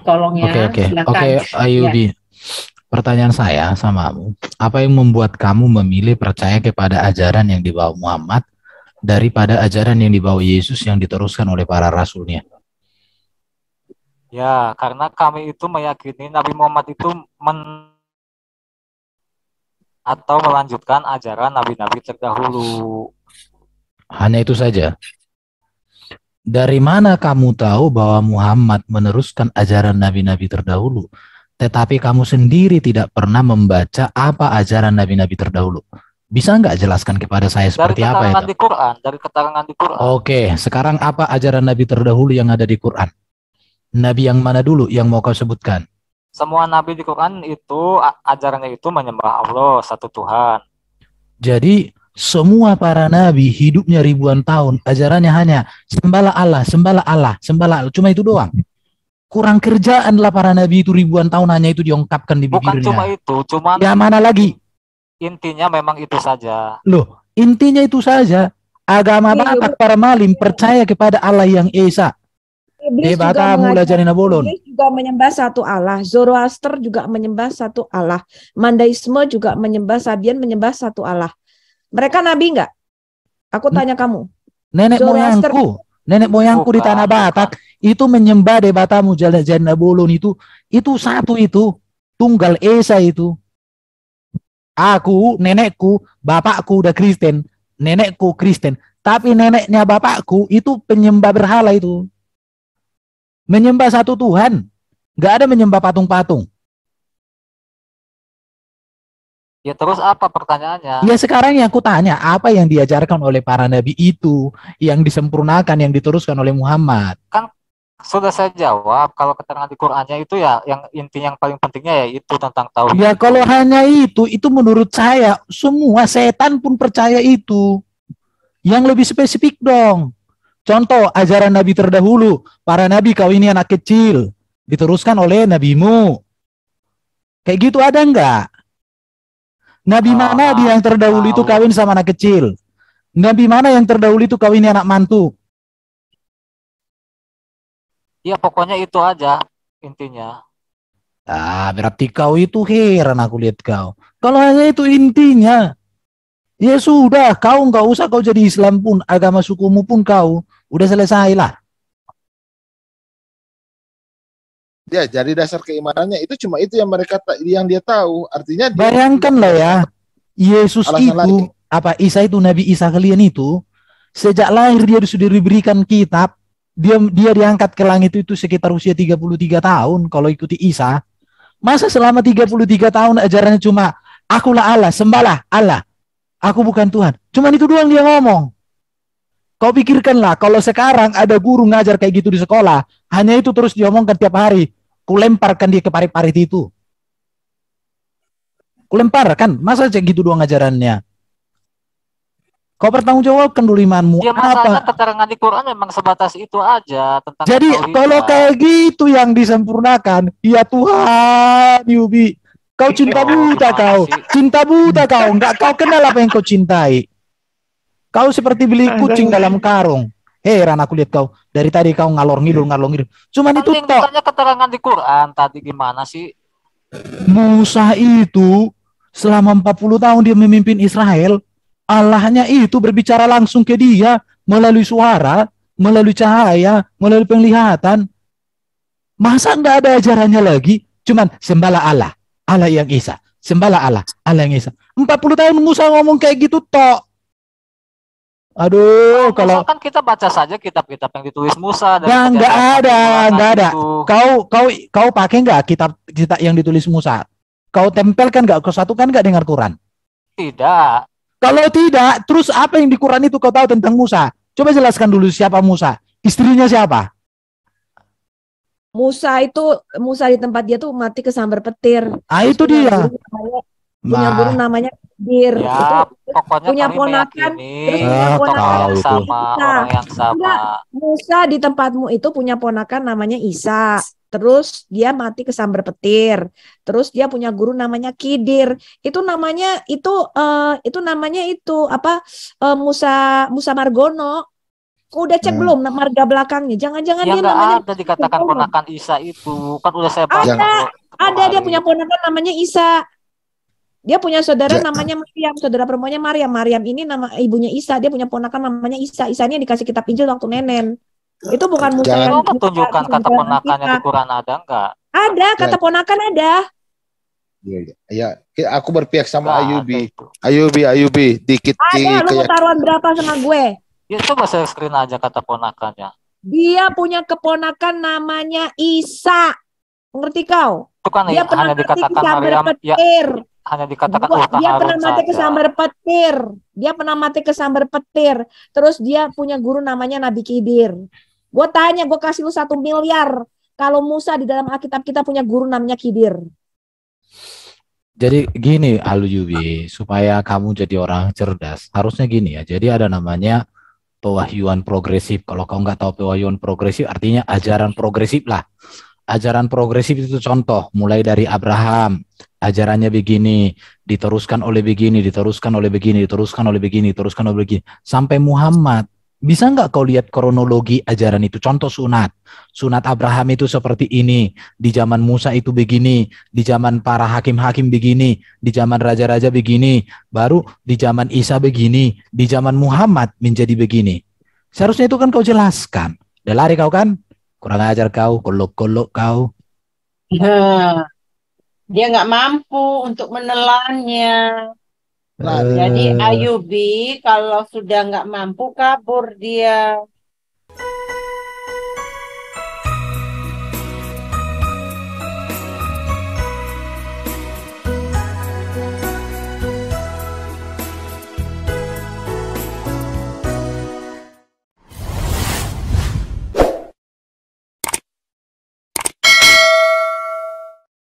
Tolong ya, Oke, oke, silakan. oke, Ya. Ayubi. Pertanyaan saya samamu, apa yang membuat kamu memilih percaya kepada ajaran yang dibawa Muhammad daripada ajaran yang dibawa Yesus yang diteruskan oleh para rasulnya? Ya, karena kami itu meyakini Nabi Muhammad itu atau melanjutkan ajaran nabi-nabi terdahulu. Hanya itu saja. Dari mana kamu tahu bahwa Muhammad meneruskan ajaran nabi-nabi terdahulu, tetapi kamu sendiri tidak pernah membaca apa ajaran nabi-nabi terdahulu? Bisa nggak jelaskan kepada saya Dari seperti apa keterangan itu? di Quran, dari keterangan di Quran. Oke, sekarang apa ajaran nabi terdahulu yang ada di Quran? Nabi yang mana dulu yang mau kau sebutkan? Semua nabi di Quran itu ajarannya itu menyembah Allah satu Tuhan. Jadi semua para nabi hidupnya ribuan tahun, ajarannya hanya sembahlah Allah, sembahlah Allah, sembahlah Allah. Cuma itu doang. Kurang kerjaan lah para nabi itu ribuan tahun hanya itu diungkapkan di Bukan cuma bibirnya. itu, cuman Ya mana lagi? intinya memang itu saja. Loh, intinya itu saja. Agama Batak para malim percaya kepada Allah yang Esa. Iblis juga bolon. Iblis juga menyembah satu Allah. Zoroaster juga menyembah satu Allah. Mandaisme juga menyembah, Sabian menyembah satu Allah. Mereka nabi enggak? Aku tanya kamu. Nenek Zoroaster, moyangku di tanah Batak itu menyembah Debatamu Jana Bolon itu satu itu tunggal Esa itu. Aku, nenekku, bapakku udah Kristen, nenekku Kristen, tapi neneknya bapakku itu penyembah berhala itu. Menyembah satu Tuhan, nggak ada menyembah patung-patung. Ya terus apa pertanyaannya? Ya sekarang yang aku tanya, apa yang diajarkan oleh para nabi itu, yang disempurnakan, yang diteruskan oleh Muhammad? Kan sudah saya jawab, kalau keterangan di Qur'annya itu ya yang inti yang paling pentingnya ya itu tentang tauhid. Ya kalau hanya itu menurut saya semua setan pun percaya itu. Yang lebih spesifik dong. Contoh ajaran nabi terdahulu, para nabi kau ini anak kecil, diteruskan oleh nabimu. Kayak gitu ada enggak? Nabi mana dia yang terdahulu itu kawin sama anak kecil? Nabi mana yang terdahulu itu kawin anak mantu? Ya pokoknya itu aja intinya. Ah, berarti kau itu heran aku lihat kau. Kalau hanya itu intinya, ya sudah, kau nggak usah kau jadi Islam pun, agama sukumu pun kau, udah selesai lah. Ya, jadi dasar keimanannya itu cuma itu yang mereka yang dia tahu. Artinya dia bayangkanlah ya, Yesus itu lain. apa Isa itu Nabi Isa kalian itu sejak lahir dia sudah diberikan kitab, dia diangkat ke langit itu sekitar usia 33 tahun kalau ikuti Isa. Masa selama 33 tahun ajarannya cuma akulah Allah, sembahlah Allah. Aku bukan Tuhan. Cuman itu doang dia ngomong. Kau pikirkanlah kalau sekarang ada guru ngajar kayak gitu di sekolah, hanya itu terus diomongkan tiap hari. Kulemparkan dia ke parit-parit itu. Kulemparkan, masa cek gitu doang ajarannya. Kau bertanggung jawabkan dulu imanmu. Ya masalahnya keterangan di Quran memang sebatas itu aja tentang. Jadi kalau kayak gitu yang disempurnakan, ya Tuhan, Yubi, kau cinta buta kau, cinta buta kau, nggak kau kenal apa yang kau cintai. Kau seperti beli kucing dalam karung. Heran aku lihat kau dari tadi kau ngalor ngidul. Cuman itu toh. Tanya keterangan di Quran tadi gimana sih? Musa itu selama 40 tahun dia memimpin Israel. Allahnya itu berbicara langsung ke dia melalui suara, melalui cahaya, melalui penglihatan. Masa nggak ada ajarannya lagi? Cuman sembahlah Allah, Allah yang Esa. Sembahlah Allah, Allah yang Esa. 40 tahun Musa ngomong kayak gitu toh. Aduh, kalau kan kita baca saja kitab-kitab yang ditulis Musa. Dan nggak ada. Kau pakai nggak kitab yang ditulis Musa? Kau tempelkan nggak? Kau satukan nggak dengan Quran? Tidak. Kalau tidak, terus apa yang di Quran itu kau tahu tentang Musa? Coba jelaskan dulu siapa Musa. Istrinya siapa? Musa di tempat dia tuh mati kesambar petir. Ah itu dia. Punya guru namanya Khidir. Ya, pokoknya punya ponakan, terus punya ponakan yang sama, orang yang sama. Musa di tempatmu itu punya ponakan namanya Isa. Terus dia mati kesambar petir. Terus dia punya guru namanya Khidir. Itu namanya Musa Margono. Kau udah cek belum marga belakangnya? Jangan-jangan Ya dia nggak namanya ada dikatakan ponakan Isa itu. Kan udah saya baca. ada dia punya ponakan namanya Isa. Dia punya saudara Ja- namanya Maryam, saudara perempuannya Maryam. Maryam ini nama ibunya Isa. Dia punya ponakan namanya Isa. Isa ini yang dikasih kitab Injil waktu nenen. Itu bukan Musa Jangan- yang Coba tunjukkan kata ponakannya di Quran ada nggak? Ada, kata ponakan ada. Ya, aku berpihak sama Nggak ada Ayubi. itu. Ayubi, dikit Ada, lu mau taruhan berapa sama gue? Ya coba saya screen aja kata ponakannya. Dia punya keponakan namanya Isa. Ngerti kau? Itu kan Dia pernah hanya mati dikatakan kesambar Maryam, ya petir. hanya dikatakan Dia pernah mati saja. kesambar petir. Dia pernah mati kesambar petir. Terus dia punya guru namanya Nabi Khidir. Gue tanya, gue kasih lu 1 miliar. Kalau Musa di dalam Alkitab kita punya guru namanya Khidir. Jadi gini Alyubi, supaya kamu jadi orang cerdas, harusnya gini ya. Jadi ada namanya pewahyuan progresif. Kalau kau nggak tahu pewahyuan progresif, artinya ajaran progresif lah. Ajaran progresif itu contoh, mulai dari Abraham, ajarannya begini, diteruskan oleh begini, diteruskan oleh begini, diteruskan oleh begini, diteruskan oleh begini, sampai Muhammad. Bisa nggak kau lihat kronologi ajaran itu? Contoh sunat. Sunat Abraham itu seperti ini. Di zaman Musa itu begini. Di zaman para hakim-hakim begini. Di zaman raja-raja begini. Baru di zaman Isa begini. Di zaman Muhammad menjadi begini. Seharusnya itu kan kau jelaskan. Udah lari kau kan? Kurang ajar kau. Kolok-kolok kau. Dia nggak mampu untuk menelannya. Jadi Ayubi kalau sudah nggak mampu kabur dia.